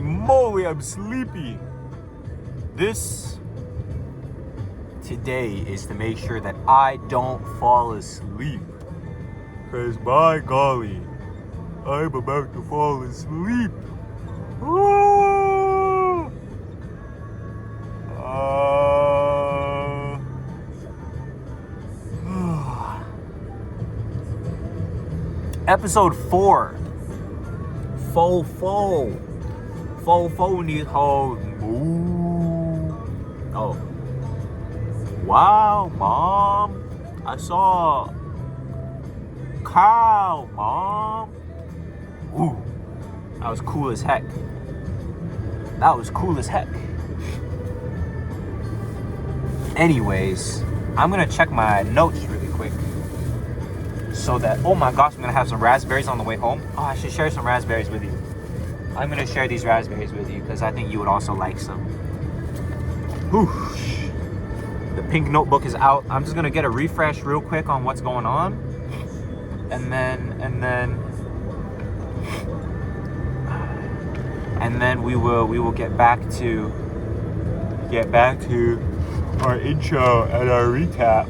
moly, I'm sleepy. This today is to make sure that I don't fall asleep. Cause by golly, I'm about to fall asleep. Ooh. Episode 4. Fo in these hoes. Ooh. Oh. Wow, Mom. I saw cow, Mom. Ooh. That was cool as heck. Anyways, I'm gonna check my notes really quick. So that, oh my gosh, I'm gonna have some raspberries on the way home. Oh, I should share some raspberries with you. I'm gonna share these raspberries with you because I think you would also like some. Whoosh. The pink notebook is out. I'm just gonna get a refresh real quick on what's going on. And then we will get back to our intro and our recap.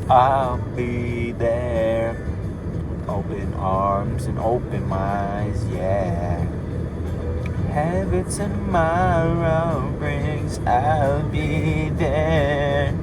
I'll be there. Open arms and open minds, yeah. Heaven tomorrow brings, I'll be there.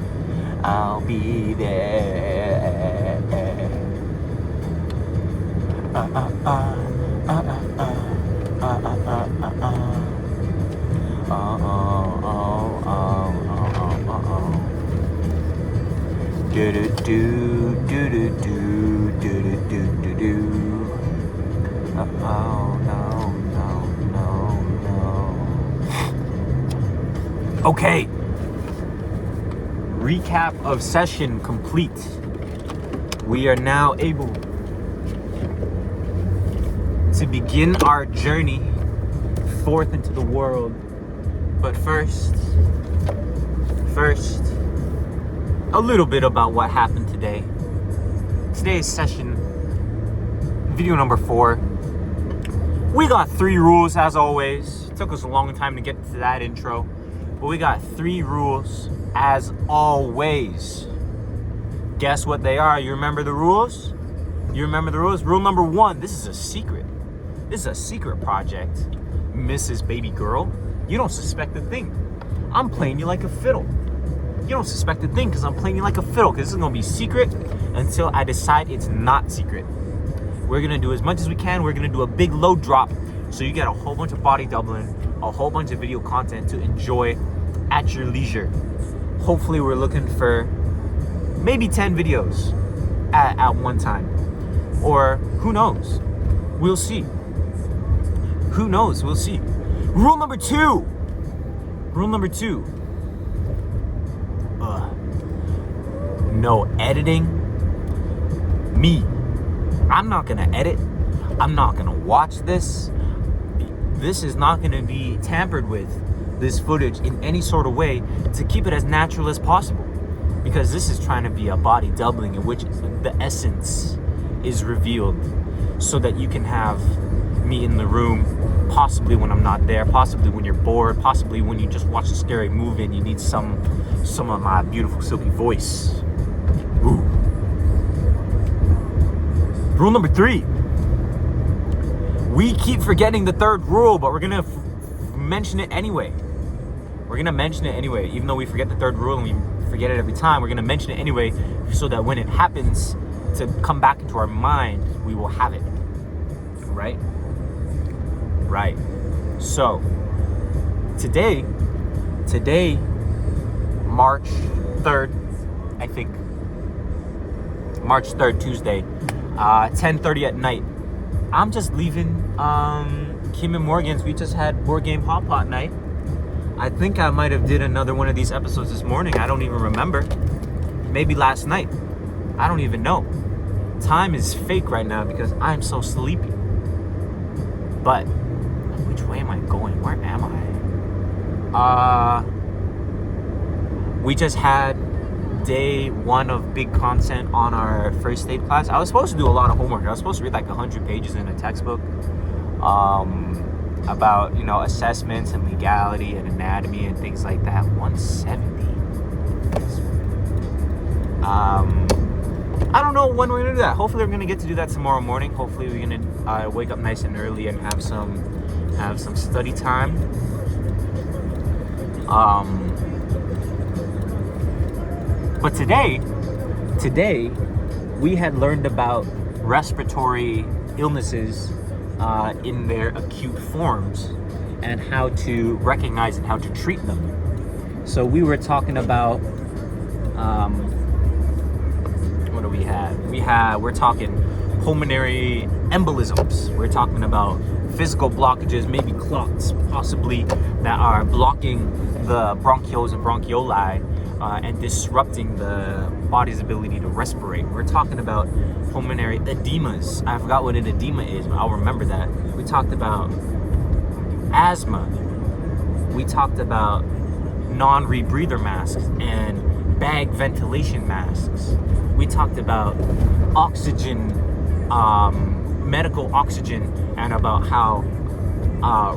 Okay. Recap of session complete. We are now able to begin our journey forth into the world. But first, a little bit about what happened today. Today's session, video number 4. We got 3 rules as always. It took us a long time to get to that intro, but we got 3 rules as always. Guess what they are? You remember the rules? Rule number 1, this is a secret. This is a secret project, Mrs. Baby Girl. You don't suspect a thing. I'm playing you like a fiddle. You don't suspect a thing because I'm playing you like a fiddle, because this is going to be secret until I decide it's not secret. We're going to do as much as we can. We're going to do a big load drop so you get a whole bunch of body doubling, a whole bunch of video content to enjoy at your leisure. Hopefully we're looking for maybe 10 videos at one time. Or who knows? We'll see. We'll see. Rule number 2. No editing. Me. I'm not gonna edit. I'm not gonna watch this. This is not gonna be tampered with, this footage, in any sort of way to keep it as natural as possible. Because this is trying to be a body doubling in which the essence is revealed so that you can have me in the room, possibly when I'm not there, possibly when you're bored, possibly when you just watch a scary movie and you need some of my beautiful silky voice. Ooh. Rule number 3. We keep forgetting the 3rd rule, but we're gonna mention it anyway. Even though we forget the 3rd rule and we forget it every time, we're gonna mention it anyway so that when it happens to come back into our mind, we will have it. Right? So, today, March 3rd, I think. March 3rd, Tuesday, 10:30 at night. I'm just leaving Kim and Morgan's. We just had board game hot pot night. I think I might have did another one of these episodes this morning. I don't even remember. Maybe last night. I don't even know. Time is fake right now because I'm so sleepy. But which way am I going? Where am I? We just had day one of big content on our first aid class. I was supposed to do a lot of homework. I was supposed to read like 100 pages in a textbook about, you know, assessments and legality and anatomy and things like that. 170. I don't know when we're gonna do that. Hopefully we're gonna get to do that tomorrow morning. Hopefully we're gonna wake up nice and early and have some study time. But today we had learned about respiratory illnesses in their acute forms and how to recognize and how to treat them. So we were talking about what do we have? We're talking pulmonary embolisms. We're talking about physical blockages, maybe clots, possibly, that are blocking the bronchioles and bronchioli and disrupting the body's ability to respirate. We're talking about pulmonary edemas. I forgot what an edema is, but I'll remember that. We talked about asthma. We talked about non-rebreather masks and bag ventilation masks. We talked about oxygen, medical oxygen, and about how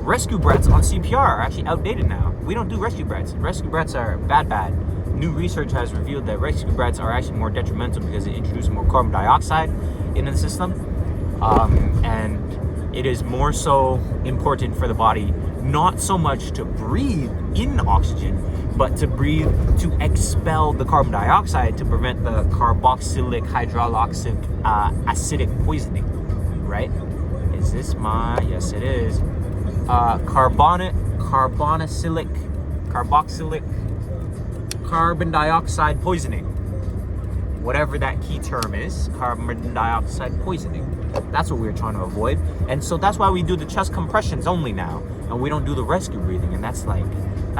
rescue breaths on CPR are actually outdated now. We don't do rescue breaths. Rescue breaths are bad. New research has revealed that rescue breaths are actually more detrimental because they introduce more carbon dioxide into the system. And it is more so important for the body not so much to breathe in oxygen, but to expel the carbon dioxide to prevent the carboxylic hydroxylic acidic poisoning, right? Is this yes it is. Carboxylic carbon dioxide poisoning. Whatever that key term is, carbon dioxide poisoning. That's what we're trying to avoid. And so that's why we do the chest compressions only now, and we don't do the rescue breathing. And I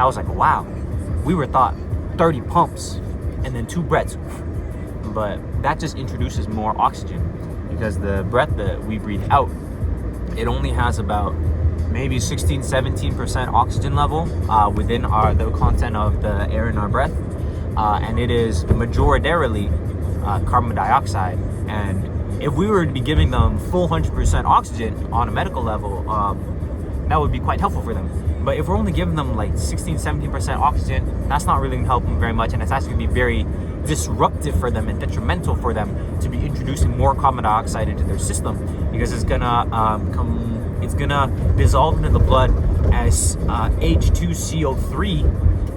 was like, wow, we were taught 30 pumps and then 2 breaths. But that just introduces more oxygen, because the breath that we breathe out, it only has about maybe 16-17% oxygen level within the content of the air in our breath, and it is majoritarily carbon dioxide. And if we were to be giving them full 100% oxygen on a medical level, that would be quite helpful for them. But if we're only giving them like 16-17% oxygen, that's not really going to help them very much, and it's actually going to be very disruptive for them and detrimental for them to be introducing more carbon dioxide into their system, because it's gonna dissolve into the blood as H2CO3,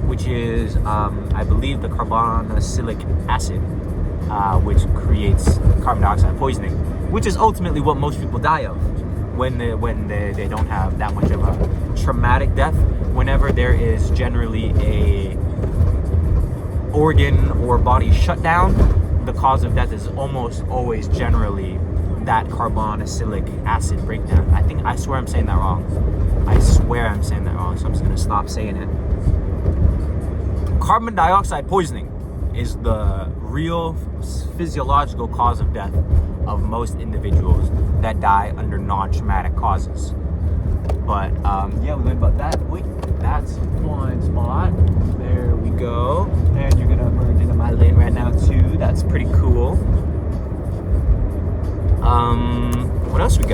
which is I believe the carboxylic acid, which creates carbon dioxide poisoning, which is ultimately what most people die of when they don't have that much of a traumatic death. Whenever there is generally a organ or body shutdown, the cause of death is almost always generally that carboxylic acid breakdown. I swear I'm saying that wrong. So I'm just gonna stop saying it. Carbon dioxide poisoning is the real physiological cause of death of most individuals that die under non-traumatic causes. But yeah, we learned about that. Wait, that's one spot. There we go. And you're gonna merge into my lane right now too. That's pretty cool. What else we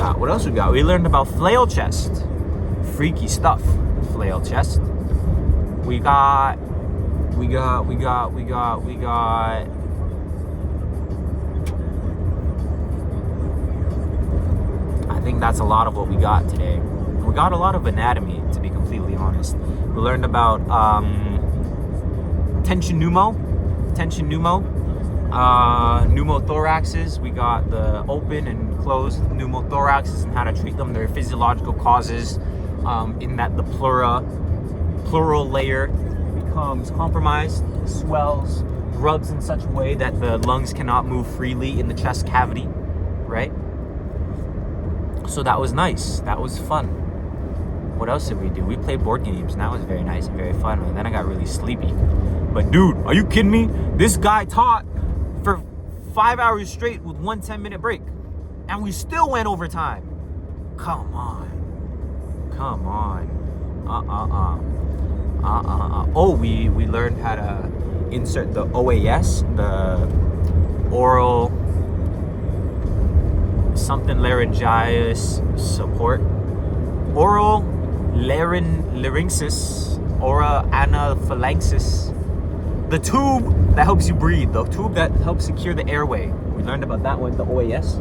got? We learned about flail chest. Freaky stuff. Flail chest. We got. I think that's a lot of what we got today. We got a lot of anatomy, to be completely honest. We learned about tension pneumo, pneumothoraxes. We got the open and closed pneumothoraxes and how to treat them. Their physiological causes, in that the pleural layer becomes compromised, swells, rubs in such a way that the lungs cannot move freely in the chest cavity, right? So that was nice. That was fun. What else did we do? We played board games, and that was very nice and very fun. And then I got really sleepy. But dude, are you kidding me? This guy taught for 5 hours straight with 1 10-minute break, and we still went overtime. Come on. Oh, we learned how to insert the OAS, the oral something laryngitis support, oral larynxis, oral anaphylaxis, the tube that helps you breathe, the tube that helps secure the airway. We learned about that one, the OAS,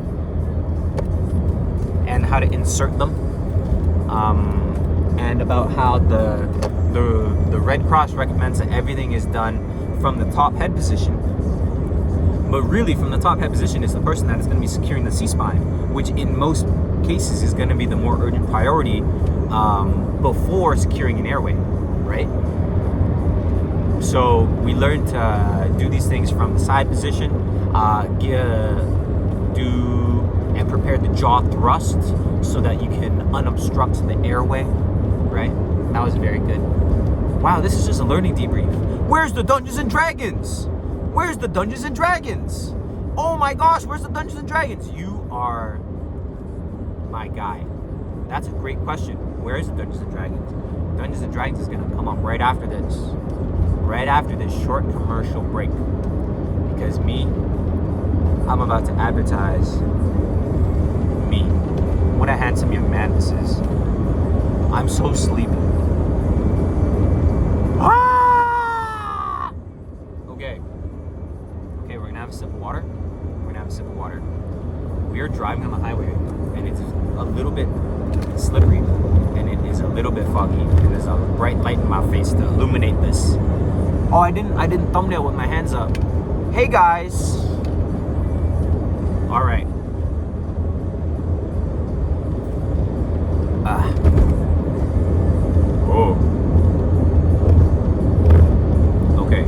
and how to insert them, and about how the Red Cross recommends that everything is done from the top head position. But really, from the top head position is the person that is going to be securing the C-spine, which in most cases is going to be the more urgent priority before securing an airway, right? So we learned to do these things from the side position, do and prepare the jaw thrust so that you can unobstruct the airway, right? That was very good. Wow, this is just a learning debrief. Where's the Dungeons and Dragons? Where's the Dungeons and Dragons? Oh my gosh, where's the Dungeons and Dragons? You are my guy. That's a great question. Where is the Dungeons and Dragons? Dungeons and Dragons is gonna come up right after this. Right after this short commercial break. Because me, I'm about to advertise me. What a handsome young man this is. I'm so sleepy. Okay, we're gonna have a sip of water. We are driving on the highway, and it's a little bit slippery, and it is a little bit foggy, and there's a bright light in my face to illuminate this. Oh, I didn't thumbnail with my hands up. Hey guys. All right. Oh. Okay.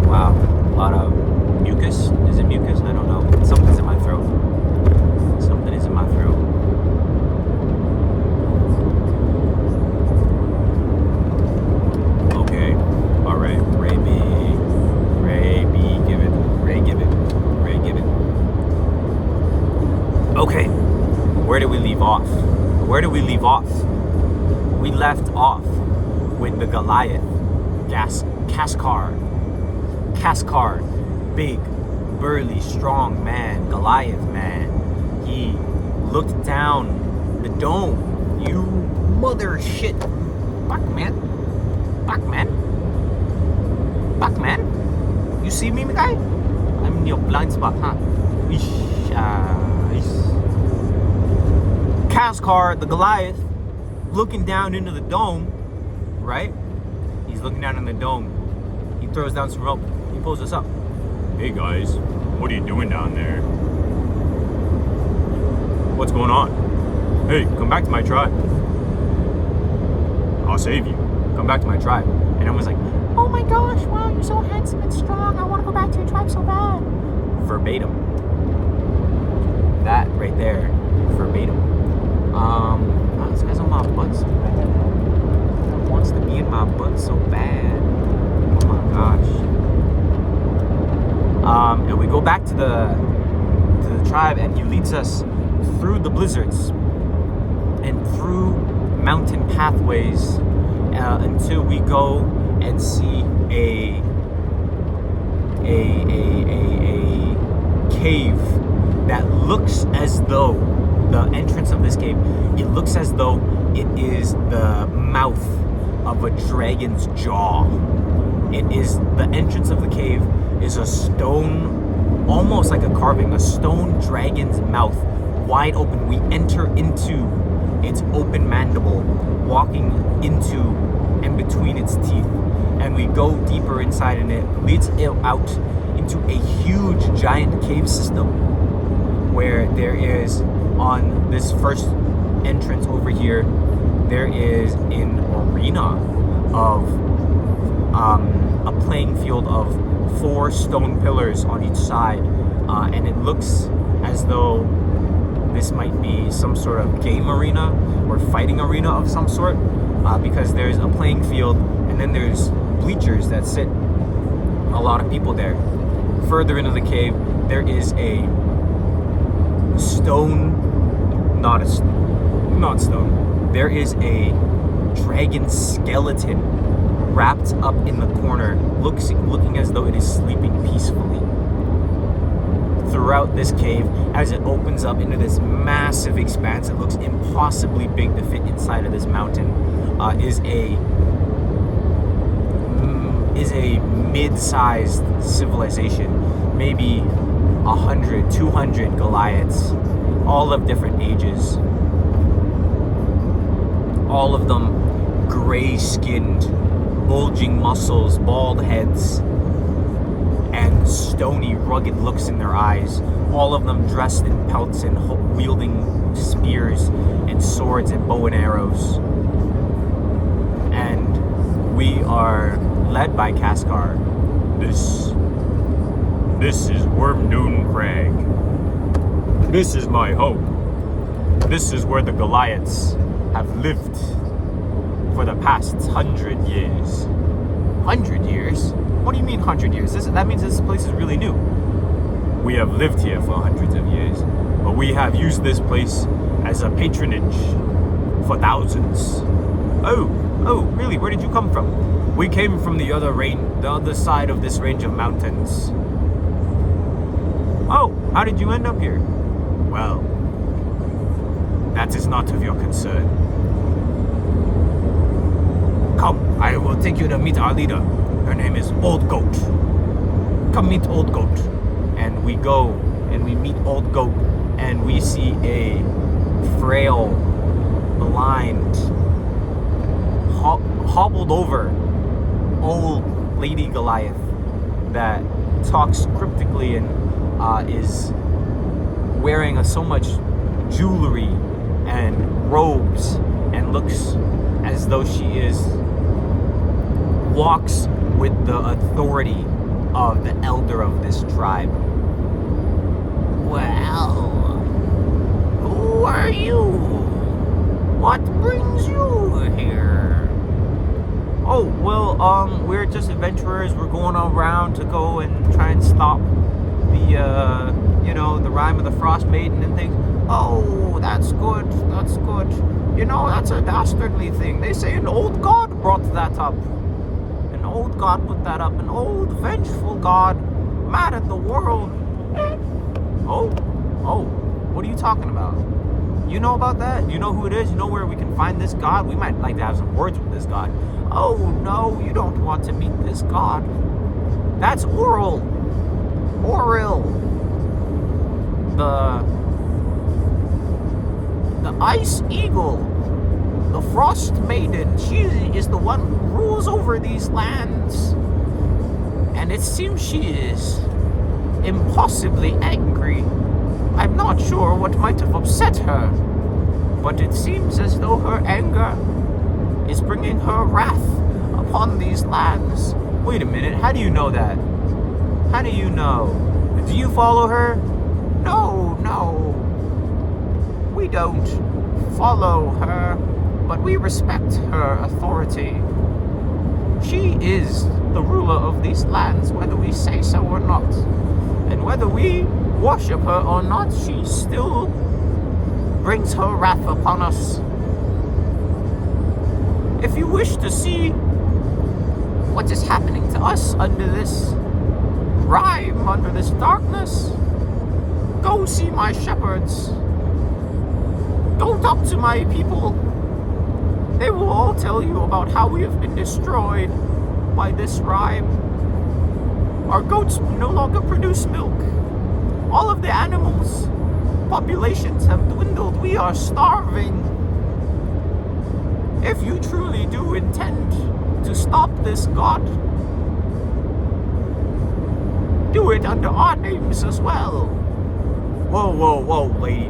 Wow. A lot of mucus. Is it mucus? I don't know. Something's in my throat. Okay. All right. Ray B, give it. Ray, give it. Okay. Where did we leave off? We left off with the Goliath. Cascard. Big, burly, strong man. Goliath man. He looked down the dome. You mother shit. Fuck man. You see me, guy? I'm in your blind spot, huh? Cascard, the Goliath, looking down into the dome, right? He's looking down in the dome. He throws down some rope. He pulls us up. Hey guys, what are you doing down there? What's going on? Hey, come back to my tribe. I'll save you. Come back to my tribe. And I was like, oh my gosh, wow, you're so handsome and strong. I want to go back to your tribe so bad. Verbatim. That right there, verbatim. Wow, this guy's on my butt so bad. He wants to be in my butt so bad. Oh my gosh. And we go back to the tribe, and he leads us through the blizzards and through mountain pathways until we go and see a cave that looks as though the entrance of this cave, it looks as though it is the mouth of a dragon's jaw. It is the entrance of the cave is a stone, almost like a carving, a stone dragon's mouth, wide open. We enter into its open mandible, walking into and between its teeth, and we go deeper inside, and it leads it out into a huge giant cave system where there is, on this first entrance over here, there is an arena of a playing field of 4 stone pillars on each side, and it looks as though this might be some sort of game arena or fighting arena of some sort, because there's a playing field and then there's bleachers that sit a lot of people there. Further into the cave, there is a stone not stone. There is a dragon skeleton wrapped up in the corner, looking as though it is sleeping peacefully. Throughout this cave, as it opens up into this massive expanse that looks impossibly big to fit inside of this mountain, is a mid-sized civilization, maybe 100, 200 Goliaths, all of different ages. All of them gray-skinned, bulging muscles, bald heads, and stony, rugged looks in their eyes. All of them dressed in pelts and wielding spears and swords and bow and arrows. And we are led by Kaskar. This is Wormdune Crag. This is my home. This is where the Goliaths have lived for the past 100 years. 100 years? What do you mean 100 years? That means this place is really new. We have lived here for hundreds of years, but we have used this place as a patronage for thousands. Oh, really? Where did you come from? We came from the other side of this range of mountains. Oh, how did you end up here? Well, that is not of your concern. Come, I will take you to meet our leader. Her name is Old Goat. Come meet Old Goat. And we go and we meet Old Goat, and we see a frail, blind, hobbled over old lady Goliath that talks cryptically and is wearing so much jewelry and robes and looks as though she walks with the authority of the elder of this tribe. Well, who are you? What brings you here? Oh, well, we're just adventurers. We're going around to go and try and stop the Rime of the Frost Maiden and things. Oh, that's good. That's good. That's a dastardly thing. They say an old god brought that up. An old god put that up. An old vengeful god, mad at the world. Oh, what are you talking about? You know about that? You know who it is? You know where we can find this god? We might like to have some words with this god. Oh, no, you don't want to meet this god. That's Auril. The Ice Eagle, the Frost Maiden. She is the one who rules over these lands. And it seems she is impossibly angry. I'm not sure what might have upset her, but it seems as though her anger is bringing her wrath upon these lands. Wait a minute, how do you know that? How do you know? Do you follow her? No. We don't follow her, but we respect her authority. She is the ruler of these lands, whether we say so or not. And whether we worship her or not, she still brings her wrath upon us. If you wish to see what is happening to us under this rime, under this darkness, go see my shepherds. Go talk to my people. They will all tell you about how we have been destroyed by this rime. Our goats no longer produce milk. All of the animals' populations have dwindled. We are starving. If you truly do intend to stop this god, do it under our names as well. Whoa, lady.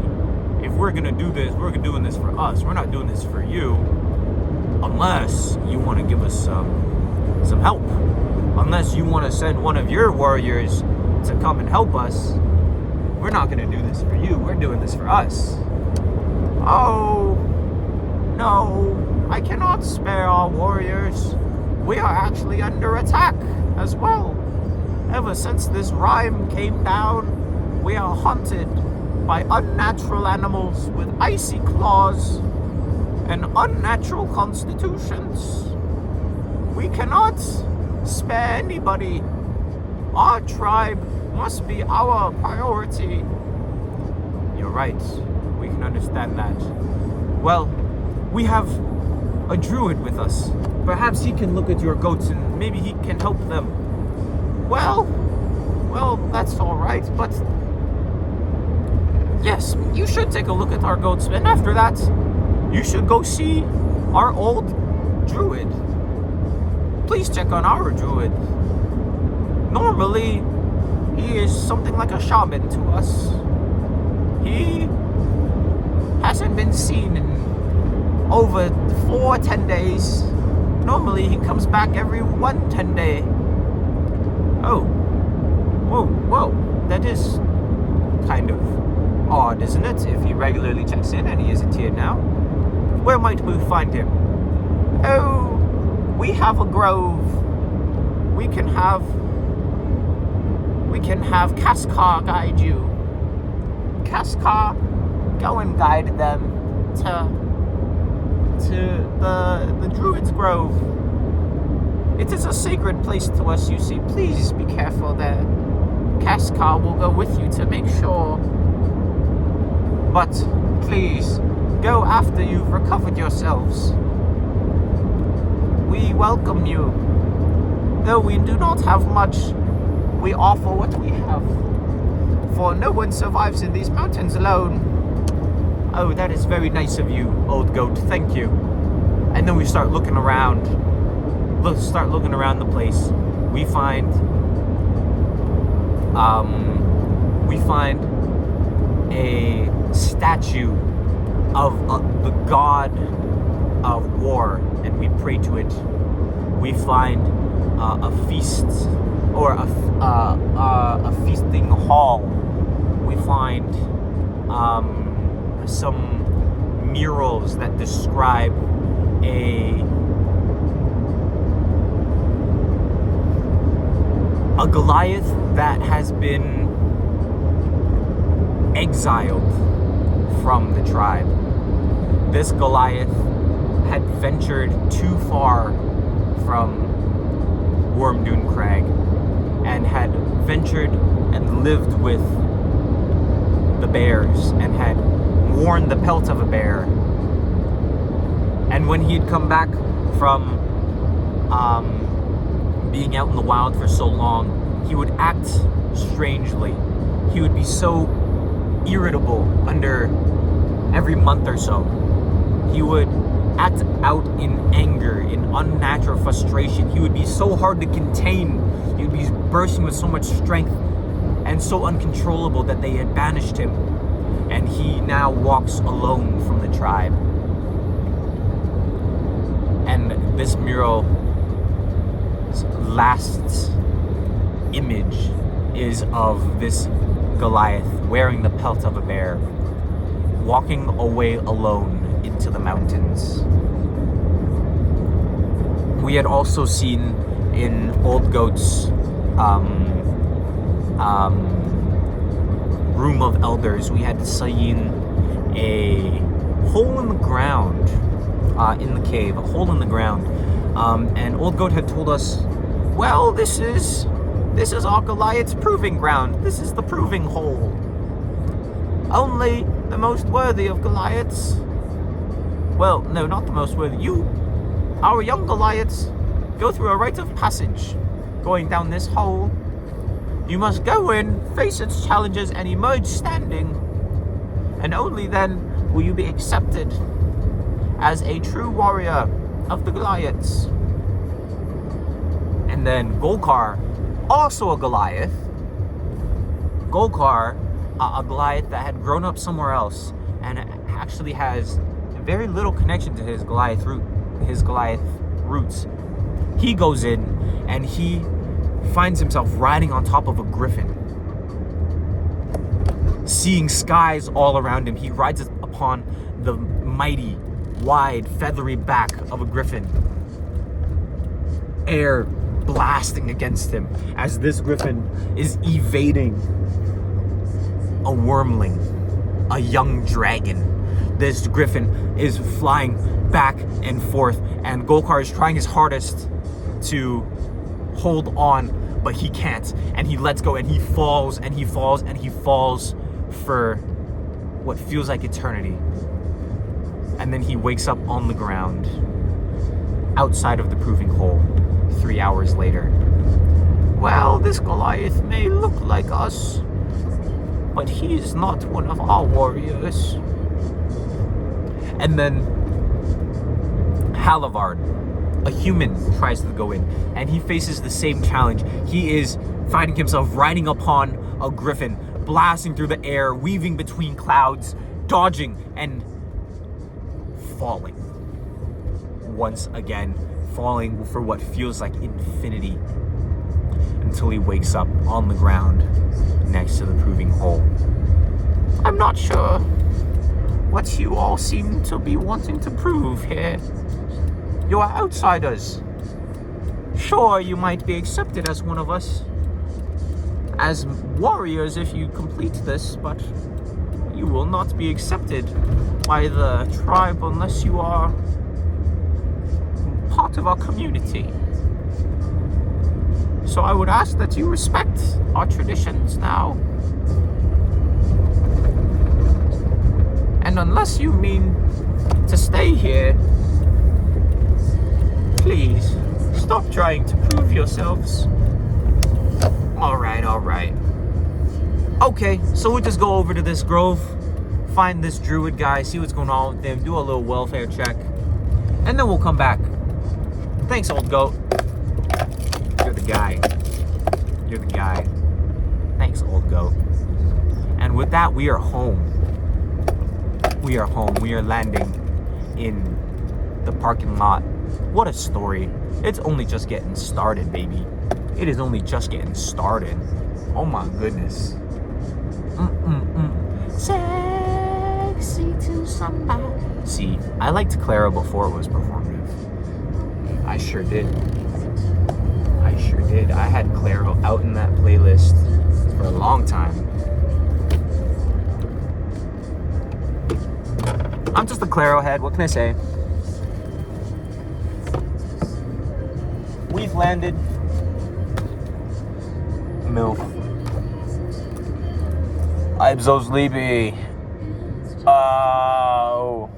If we're gonna do this, we're doing this for us. We're not doing this for you. Unless you want to give us some help. Unless you want to send one of your warriors to come and help us. We're not gonna do this for you. We're doing this for us. Oh, no. I cannot spare our warriors. We are actually under attack as well. Ever since this rime came down, we are haunted by unnatural animals with icy claws and unnatural constitutions. We cannot spare anybody. Our tribe must be our priority. You're right. We can understand that. Well, we have a druid with us. Perhaps he can look at your goats and maybe he can help them. Well, that's all right, but yes, you should take a look at our goats, and after that, you should go see our old druid. Please check on our druid. Normally, he is something like a shaman to us. He hasn't been seen in over 10 days. Normally, he comes back every 10 day. Oh. Whoa. That is kind of odd, isn't it? If he regularly checks in and he isn't here now. Where might we find him? Oh, we have a grove. We can have Kaskar guide you. Kaskar, go and guide them to the Druid's Grove. It is a sacred place to us, you see. Please be careful there. Kaskar will go with you to make sure. But please, go after you've recovered yourselves. We welcome you. Though we do not have much, we offer what we have. For no one survives in these mountains alone. Oh, that is very nice of you, old goat. Thank you. And then we start looking around. Let's start looking around the place. We find a statue of the god of war, and we pray to it. We find a feast, or a feasting hall. We find some murals that describe a Goliath that has been exiled from the tribe. This Goliath had ventured too far from Wormdune Crag and had ventured and lived with the bears and had worn the pelt of a bear. And when he had come back from being out in the wild for so long, he would act strangely. He would be so irritable under every month or so. He would act out in anger, in unnatural frustration. He would be so hard to contain. He would be bursting with so much strength and so uncontrollable that they had banished him. And he now walks alone from the tribe. And this mural's last image is of this Goliath wearing the pelt of a bear, walking away alone into the mountains. We had also seen in Old Goat's room of elders, we had seen a hole in the ground in the cave, a hole in the ground. And Old Goat had told us, well, this is our Goliath's proving ground. This is the proving hole. Only the most worthy of Goliaths, well, no, not the most worthy, our young Goliaths, go through a rite of passage. Going down this hole, you must go in, face its challenges, and emerge standing. And only then will you be accepted as a true warrior of the Goliaths. And then Golkar, also a Goliath. Golkar, a Goliath that had grown up somewhere else and actually has very little connection to his Goliath roots. He goes in and he finds himself riding on top of a griffin, seeing skies all around him. He rides upon the mighty, wide, feathery back of a griffin, air blasting against him as this griffin is evading a wormling a young dragon. This griffin is flying back and forth, and Golkar is trying his hardest to hold on, but he can't. And he lets go, and he falls, and he falls, and he falls for what feels like eternity. And then he wakes up on the ground outside of the proving hole 3 hours later. Well, this Goliath may look like us, but he's not one of our warriors. And then Halivard, a human, tries to go in, and he faces the same challenge. He is finding himself riding upon a griffin, blasting through the air, weaving between clouds, dodging, and falling. Once again, falling for what feels like infinity, until he wakes up on the ground next to the proving hole. I'm not sure what you all seem to be wanting to prove here. You are outsiders. Sure, you might be accepted as one of us, as warriors if you complete this, but you will not be accepted by the tribe unless you are part of our community. So I would ask that you respect our traditions now. And unless you mean to stay here, please stop trying to prove yourselves. All right. Okay, so we'll just go over to this grove, find this druid guy, see what's going on with him, do a little welfare check, and then we'll come back. Thanks, old goat. You're the guy. Thanks, old goat. And with that, we are home. We are landing in the parking lot. What a story. It's only just getting started, baby. It is only just getting started. Oh my goodness. Sexy to somebody. See, I liked Clara before it was performative. I sure did. I had Claro out in that playlist for a long time. I'm just a Claro head, what can I say? We've landed. MILF. I'm so sleepy. Oh.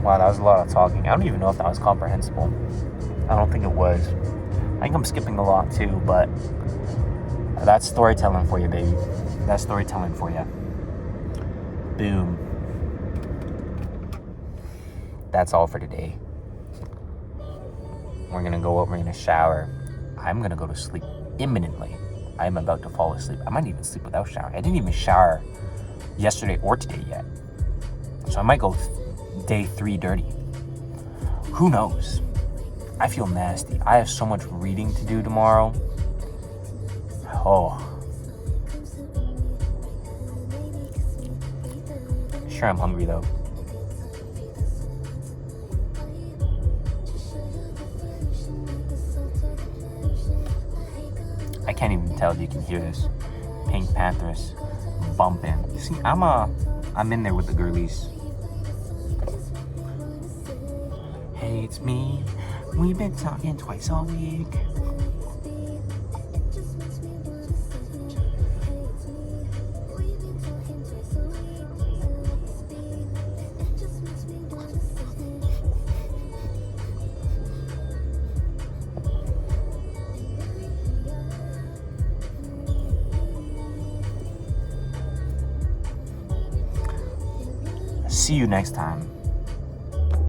Wow, that was a lot of talking. I don't even know if that was comprehensible. I don't think it was. I think I'm skipping a lot too, but that's storytelling for you, baby. That's storytelling for you. Boom. That's all for today. We're gonna go up, we're gonna shower. I'm gonna go to sleep imminently. I'm about to fall asleep. I might even sleep without showering. I didn't even shower yesterday or today yet. So I might go day 3 dirty. Who knows? I feel nasty. I have so much reading to do tomorrow. Oh. Sure, I'm hungry though. I can't even tell if you can hear this. Pink Panthers bumping. You see, I'm in there with the girlies. Hey, it's me. We've been talking twice all week. See you next time.